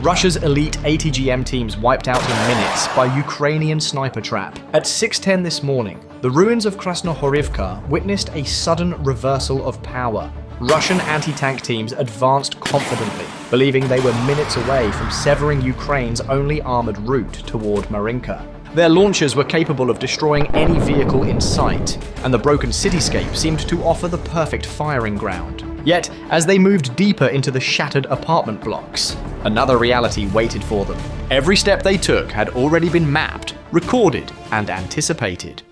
Russia's elite ATGM teams wiped out in minutes by Ukrainian sniper trap. At 6:10 this morning, the ruins of Krasnohorivka witnessed a sudden reversal of power. Russian anti-tank teams advanced confidently, believing they were minutes away from severing Ukraine's only armored route toward Marinka. Their launchers were capable of destroying any vehicle in sight, and the broken cityscape seemed to offer the perfect firing ground. Yet, as they moved deeper into the shattered apartment blocks, another reality waited for them. Every step they took had already been mapped, recorded, and anticipated.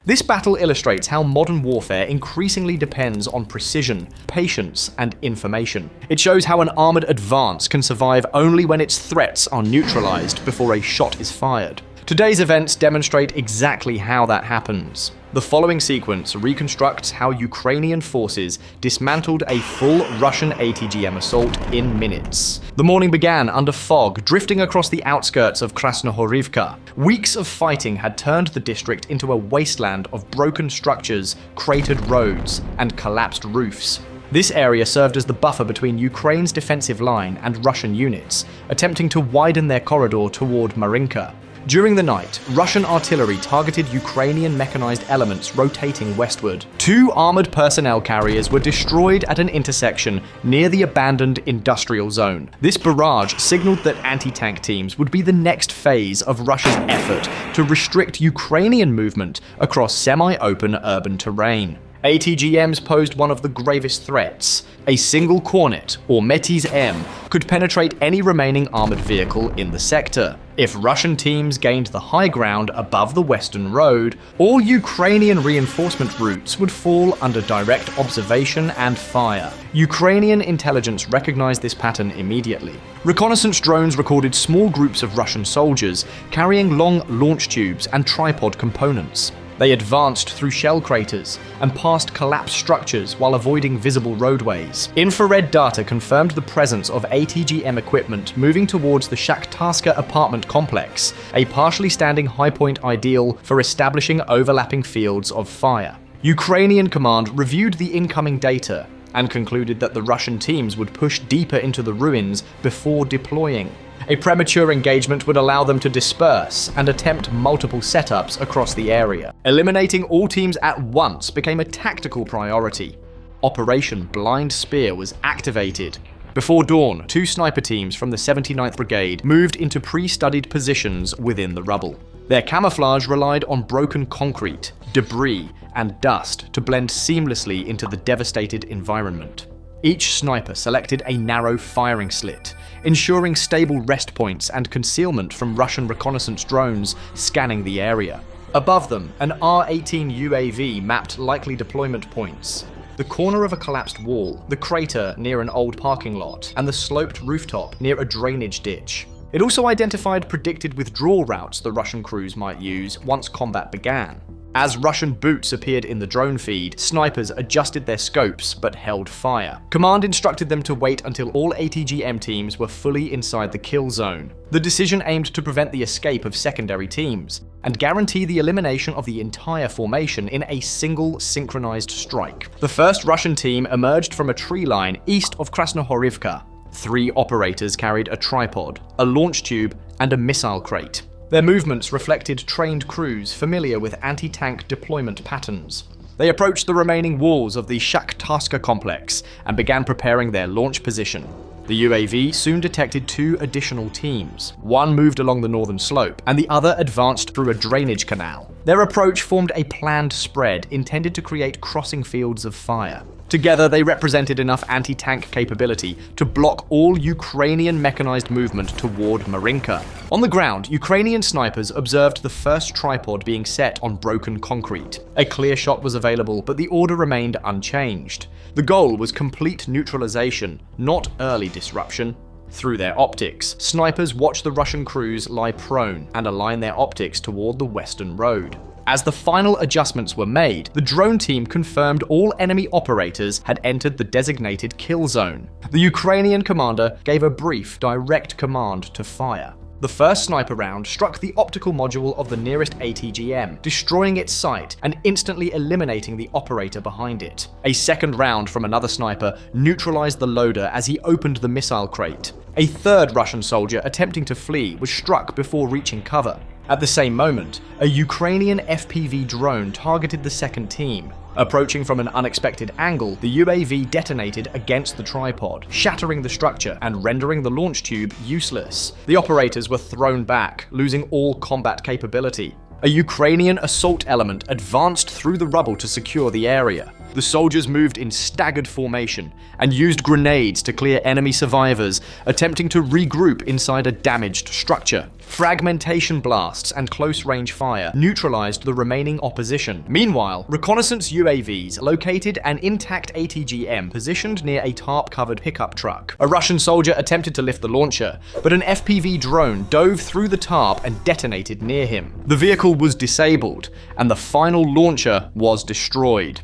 This battle illustrates how modern warfare increasingly depends on precision, patience, and information. It shows how an armored advance can survive only when its threats are neutralized before a shot is fired. Today's events demonstrate exactly how that happens. The following sequence reconstructs how Ukrainian forces dismantled a full Russian ATGM assault in minutes. The morning began under fog, drifting across the outskirts of Krasnohorivka. Weeks of fighting had turned the district into a wasteland of broken structures, cratered roads, and collapsed roofs. This area served as the buffer between Ukraine's defensive line and Russian units, attempting to widen their corridor toward Marinka. During the night, Russian artillery targeted Ukrainian mechanized elements rotating westward. 2 armored personnel carriers were destroyed at an intersection near the abandoned industrial zone. This barrage signaled that anti-tank teams would be the next phase of Russia's effort to restrict Ukrainian movement across semi-open urban terrain. ATGMs posed one of the gravest threats. A single Kornet, or Metis M, could penetrate any remaining armored vehicle in the sector. If Russian teams gained the high ground above the Western Road, all Ukrainian reinforcement routes would fall under direct observation and fire. Ukrainian intelligence recognized this pattern immediately. Reconnaissance drones recorded small groups of Russian soldiers carrying long launch tubes and tripod components. They advanced through shell craters and past collapsed structures while avoiding visible roadways. Infrared data confirmed the presence of ATGM equipment moving towards the Shakhtarska apartment complex, a partially standing high point ideal for establishing overlapping fields of fire. Ukrainian command reviewed the incoming data and concluded that the Russian teams would push deeper into the ruins before deploying. A premature engagement would allow them to disperse and attempt multiple setups across the area. Eliminating all teams at once became a tactical priority. Operation Blind Spear was activated. Before dawn, 2 sniper teams from the 79th Brigade moved into pre-studied positions within the rubble. Their camouflage relied on broken concrete, debris, and dust to blend seamlessly into the devastated environment. Each sniper selected a narrow firing slit, ensuring stable rest points and concealment from Russian reconnaissance drones scanning the area. Above them, an R-18 UAV mapped likely deployment points. The corner of a collapsed wall, the crater near an old parking lot, and the sloped rooftop near a drainage ditch. It also identified predicted withdrawal routes the Russian crews might use once combat began. As Russian boots appeared in the drone feed, snipers adjusted their scopes but held fire. Command instructed them to wait until all ATGM teams were fully inside the kill zone. The decision aimed to prevent the escape of secondary teams and guarantee the elimination of the entire formation in a single synchronized strike. The first Russian team emerged from a tree line east of Krasnohorivka. 3 operators carried a tripod, a launch tube, and a missile crate. Their movements reflected trained crews familiar with anti-tank deployment patterns. They approached the remaining walls of the Shakhtarska complex and began preparing their launch position. The UAV soon detected 2 additional teams. One moved along the northern slope, and the other advanced through a drainage canal. Their approach formed a planned spread intended to create crossing fields of fire. Together, they represented enough anti-tank capability to block all Ukrainian mechanized movement toward Marinka. On the ground, Ukrainian snipers observed the first tripod being set on broken concrete. A clear shot was available, but the order remained unchanged. The goal was complete neutralization, not early disruption. Through their optics, snipers watched the Russian crews lie prone and align their optics toward the Western Road. As the final adjustments were made, the drone team confirmed all enemy operators had entered the designated kill zone. The Ukrainian commander gave a brief, direct command to fire. The first sniper round struck the optical module of the nearest ATGM, destroying its sight and instantly eliminating the operator behind it. A second round from another sniper neutralized the loader as he opened the missile crate. A third Russian soldier attempting to flee was struck before reaching cover. At the same moment, a Ukrainian FPV drone targeted the second team. Approaching from an unexpected angle, the UAV detonated against the tripod, shattering the structure and rendering the launch tube useless. The operators were thrown back, losing all combat capability. A Ukrainian assault element advanced through the rubble to secure the area. The soldiers moved in staggered formation and used grenades to clear enemy survivors, attempting to regroup inside a damaged structure. Fragmentation blasts and close-range fire neutralized the remaining opposition. Meanwhile, reconnaissance UAVs located an intact ATGM positioned near a tarp-covered pickup truck. A Russian soldier attempted to lift the launcher, but an FPV drone dove through the tarp and detonated near him. The vehicle was disabled, and the final launcher was destroyed.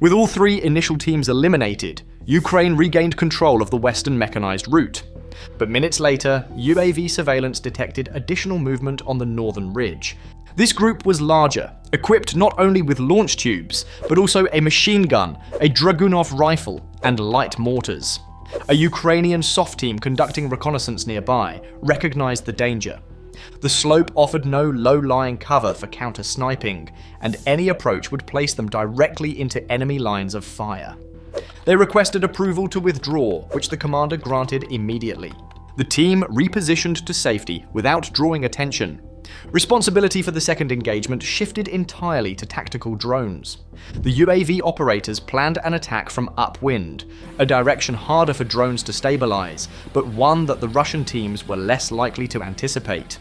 With all three initial teams eliminated, Ukraine regained control of the western mechanized route. But minutes later, UAV surveillance detected additional movement on the northern ridge. This group was larger, equipped not only with launch tubes, but also a machine gun, a Dragunov rifle, and light mortars. A Ukrainian SOF team conducting reconnaissance nearby recognized the danger. The slope offered no low-lying cover for counter-sniping, and any approach would place them directly into enemy lines of fire. They requested approval to withdraw, which the commander granted immediately. The team repositioned to safety without drawing attention. Responsibility for the second engagement shifted entirely to tactical drones. The UAV operators planned an attack from upwind, a direction harder for drones to stabilize, but one that the Russian teams were less likely to anticipate.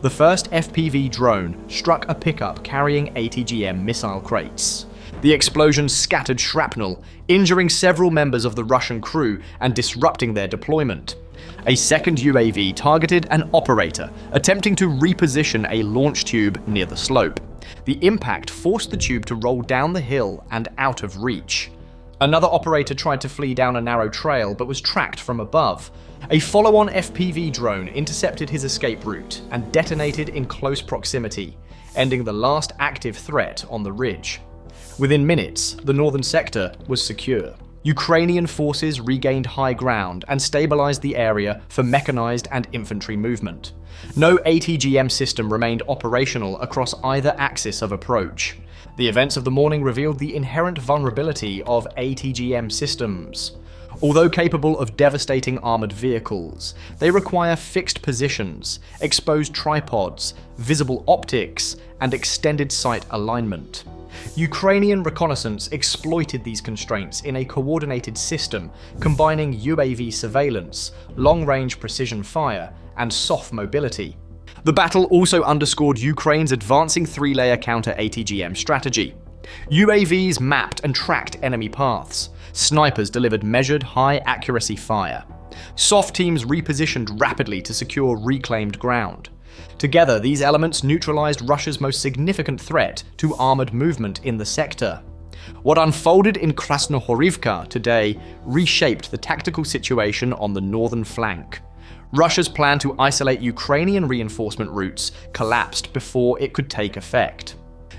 The first FPV drone struck a pickup carrying ATGM missile crates. The explosion scattered shrapnel, injuring several members of the Russian crew and disrupting their deployment. A second UAV targeted an operator, attempting to reposition a launch tube near the slope. The impact forced the tube to roll down the hill and out of reach. Another operator tried to flee down a narrow trail but was tracked from above. A follow-on FPV drone intercepted his escape route and detonated in close proximity, ending the last active threat on the ridge. Within minutes, the northern sector was secure. Ukrainian forces regained high ground and stabilized the area for mechanized and infantry movement. No ATGM system remained operational across either axis of approach. The events of the morning revealed the inherent vulnerability of ATGM systems. Although capable of devastating armored vehicles, they require fixed positions, exposed tripods, visible optics, and extended sight alignment. Ukrainian reconnaissance exploited these constraints in a coordinated system combining UAV surveillance, long-range precision fire, and SOF mobility. The battle also underscored Ukraine's advancing three-layer counter-ATGM strategy. UAVs mapped and tracked enemy paths. Snipers delivered measured, high-accuracy fire. SOF teams repositioned rapidly to secure reclaimed ground. Together, these elements neutralized Russia's most significant threat to armored movement in the sector. What unfolded in Krasnohorivka today reshaped the tactical situation on the northern flank. Russia's plan to isolate Ukrainian reinforcement routes collapsed before it could take effect.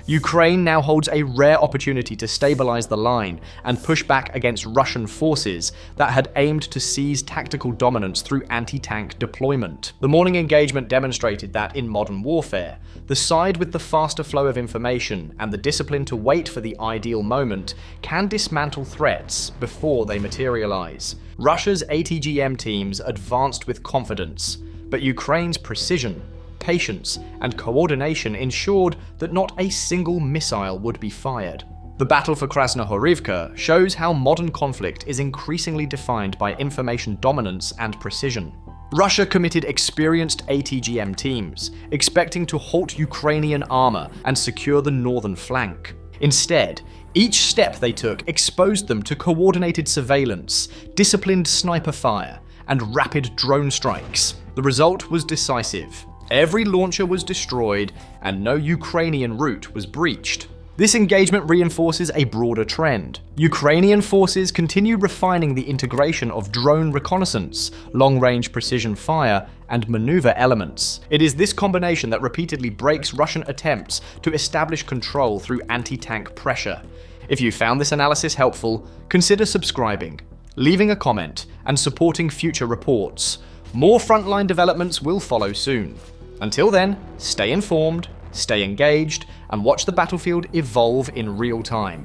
Ukraine now holds a rare opportunity to stabilize the line and push back against Russian forces that had aimed to seize tactical dominance through anti-tank deployment. The morning engagement demonstrated that in modern warfare, the side with the faster flow of information and the discipline to wait for the ideal moment can dismantle threats before they materialize. Russia's ATGM teams advanced with confidence, but Ukraine's precision, patience, and coordination ensured that not a single missile would be fired. The battle for Krasnohorivka shows how modern conflict is increasingly defined by information dominance and precision. Russia committed experienced ATGM teams, expecting to halt Ukrainian armor and secure the northern flank. Instead, each step they took exposed them to coordinated surveillance, disciplined sniper fire, and rapid drone strikes. The result was decisive. Every launcher was destroyed, and no Ukrainian route was breached. This engagement reinforces a broader trend. Ukrainian forces continue refining the integration of drone reconnaissance, long-range precision fire, and maneuver elements. It is this combination that repeatedly breaks Russian attempts to establish control through anti-tank pressure. If you found this analysis helpful, consider subscribing, leaving a comment, and supporting future reports. More frontline developments will follow soon. Until then, stay informed, stay engaged, and watch the battlefield evolve in real time.